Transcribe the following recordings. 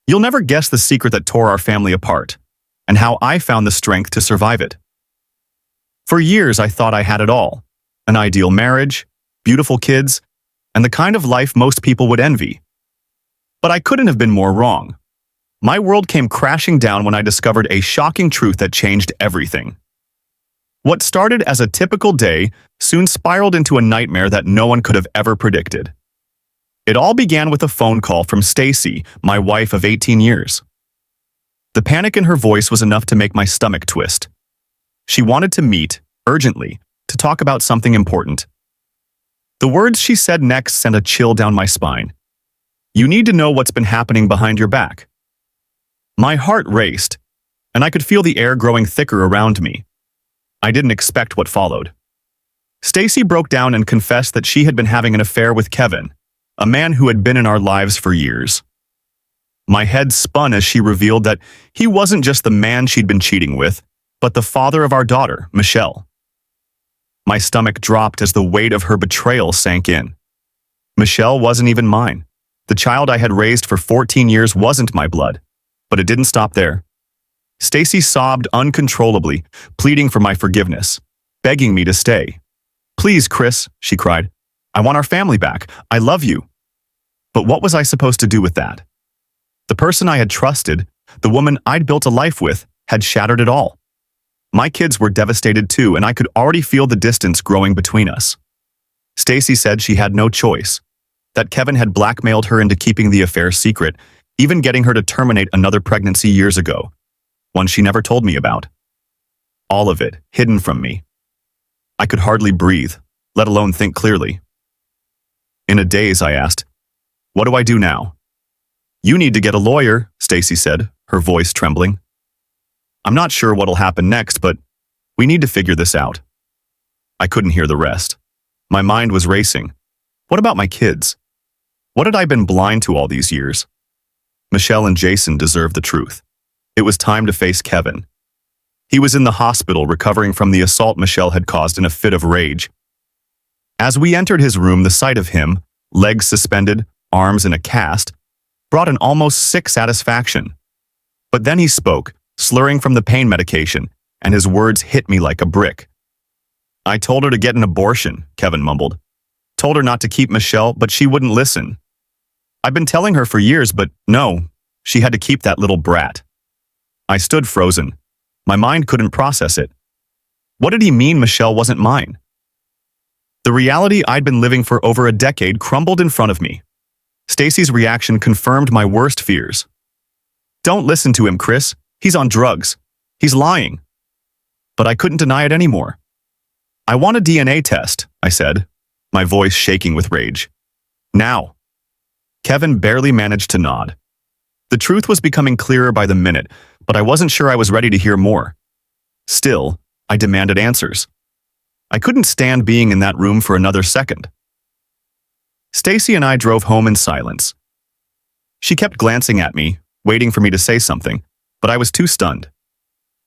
You'll never guess the secret that tore our family apart, and how I found the strength to survive it. For years, I thought I had it all: an ideal marriage, beautiful kids, and the kind of life most people would envy. But I couldn't have been more wrong. My world came crashing down when I discovered a shocking truth that changed everything. What started as a typical day soon spiraled into a nightmare that no one could have ever predicted. It all began with a phone call from Stacy, my wife of 18 years. The panic in her voice was enough to make my stomach twist. She wanted to meet, urgently, to talk about something important. The words she said next sent a chill down my spine. "You need to know what's been happening behind your back." My heart raced, and I could feel the air growing thicker around me. I didn't expect what followed. Stacy broke down and confessed that she had been having an affair with Kevin, a man who had been in our lives for years. My head spun as she revealed that he wasn't just the man she'd been cheating with, but the father of our daughter, Michelle. My stomach dropped as the weight of her betrayal sank in. Michelle wasn't even mine. The child I had raised for 14 years wasn't my blood, but it didn't stop there. Stacy sobbed uncontrollably, pleading for my forgiveness, begging me to stay. "Please, Chris," she cried. "I want our family back. I love you." But what was I supposed to do with that? The person I had trusted, the woman I'd built a life with, had shattered it all. My kids were devastated too, and I could already feel the distance growing between us. Stacy said she had no choice, that Kevin had blackmailed her into keeping the affair secret, even getting her to terminate another pregnancy years ago, one she never told me about. All of it hidden from me. I could hardly breathe, let alone think clearly. In a daze, I asked, "What do I do now?" "You need to get a lawyer," Stacy said, her voice trembling. "I'm not sure what'll happen next, but we need to figure this out." I couldn't hear the rest. My mind was racing. What about my kids? What had I been blind to all these years? Michelle and Jason deserved the truth. It was time to face Kevin. He was in the hospital recovering from the assault Michelle had caused in a fit of rage. As we entered his room, the sight of him, legs suspended, arms in a cast, brought an almost sick satisfaction. But then he spoke, slurring from the pain medication, and his words hit me like a brick. "I told her to get an abortion," Kevin mumbled. "Told her not to keep Michelle, but she wouldn't listen. I've been telling her for years, but no, she had to keep that little brat." I stood frozen. My mind couldn't process it. What did he mean Michelle wasn't mine? The reality I'd been living for over a decade crumbled in front of me. Stacy's reaction confirmed my worst fears. "Don't listen to him, Chris. He's on drugs. He's lying." But I couldn't deny it anymore. "I want a DNA test," I said, my voice shaking with rage. "Now." Kevin barely managed to nod. The truth was becoming clearer by the minute, but I wasn't sure I was ready to hear more. Still, I demanded answers. I couldn't stand being in that room for another second. Stacy and I drove home in silence. She kept glancing at me, waiting for me to say something, but I was too stunned.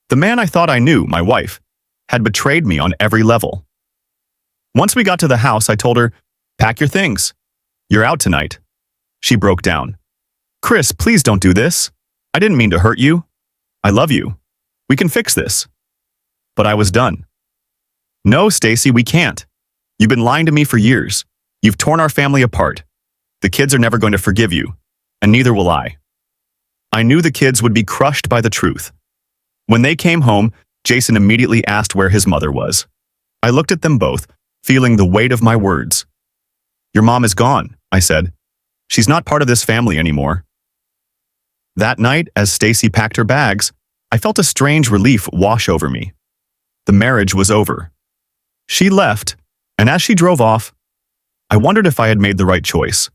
The man I thought I knew, my wife, had betrayed me on every level. Once we got to the house, I told her, "Pack your things. You're out tonight." She broke down. "Chris, please don't do this. I didn't mean to hurt you. I love you. We can fix this." But I was done. "No, Stacy, we can't. You've been lying to me for years. You've torn our family apart. The kids are never going to forgive you, and neither will I." I knew the kids would be crushed by the truth. When they came home, Jason immediately asked where his mother was. I looked at them both, feeling the weight of my words. "Your mom is gone," I said. "She's not part of this family anymore." That night, as Stacy packed her bags, I felt a strange relief wash over me. The marriage was over. She left, and as she drove off, I wondered if I had made the right choice.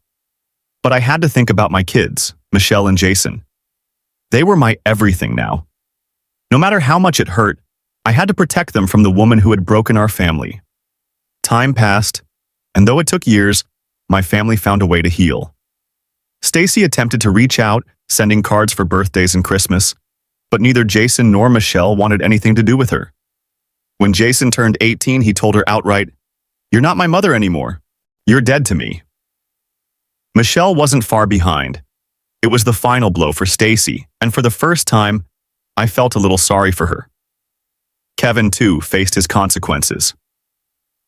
But I had to think about my kids, Michelle and Jason. They were my everything now. No matter how much it hurt, I had to protect them from the woman who had broken our family. Time passed, and though it took years, my family found a way to heal. Stacy attempted to reach out, sending cards for birthdays and Christmas, but neither Jason nor Michelle wanted anything to do with her. When Jason turned 18, he told her outright, "You're not my mother anymore. You're dead to me." Michelle wasn't far behind. It was the final blow for Stacy, and for the first time, I felt a little sorry for her. Kevin, too, faced his consequences.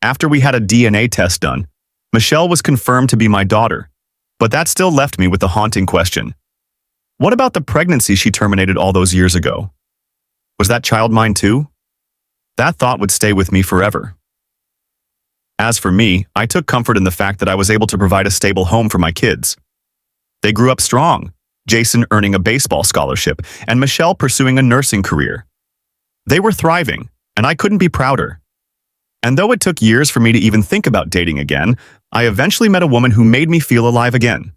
After we had a DNA test done, Michelle was confirmed to be my daughter, but that still left me with the haunting question. What about the pregnancy she terminated all those years ago? Was that child mine too? That thought would stay with me forever. As for me, I took comfort in the fact that I was able to provide a stable home for my kids. They grew up strong, Jason earning a baseball scholarship and Michelle pursuing a nursing career. They were thriving, and I couldn't be prouder. And though it took years for me to even think about dating again, I eventually met a woman who made me feel alive again.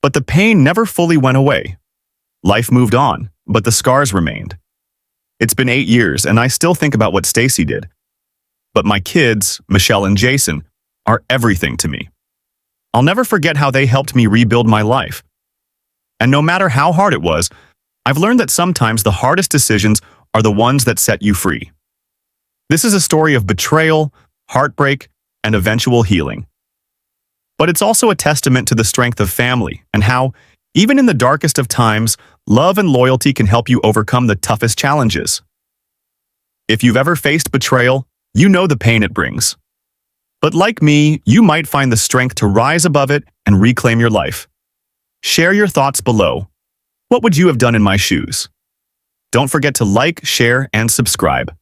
But the pain never fully went away. Life moved on, but the scars remained. It's been 8 years, and I still think about what Stacy did. But my kids, Michelle and Jason, are everything to me. I'll never forget how they helped me rebuild my life. And no matter how hard it was, I've learned that sometimes the hardest decisions are the ones that set you free. This is a story of betrayal, heartbreak, and eventual healing. But it's also a testament to the strength of family and how, even in the darkest of times, love and loyalty can help you overcome the toughest challenges. If you've ever faced betrayal, you know the pain it brings. But like me, you might find the strength to rise above it and reclaim your life. Share your thoughts below. What would you have done in my shoes? Don't forget to like, share, and subscribe.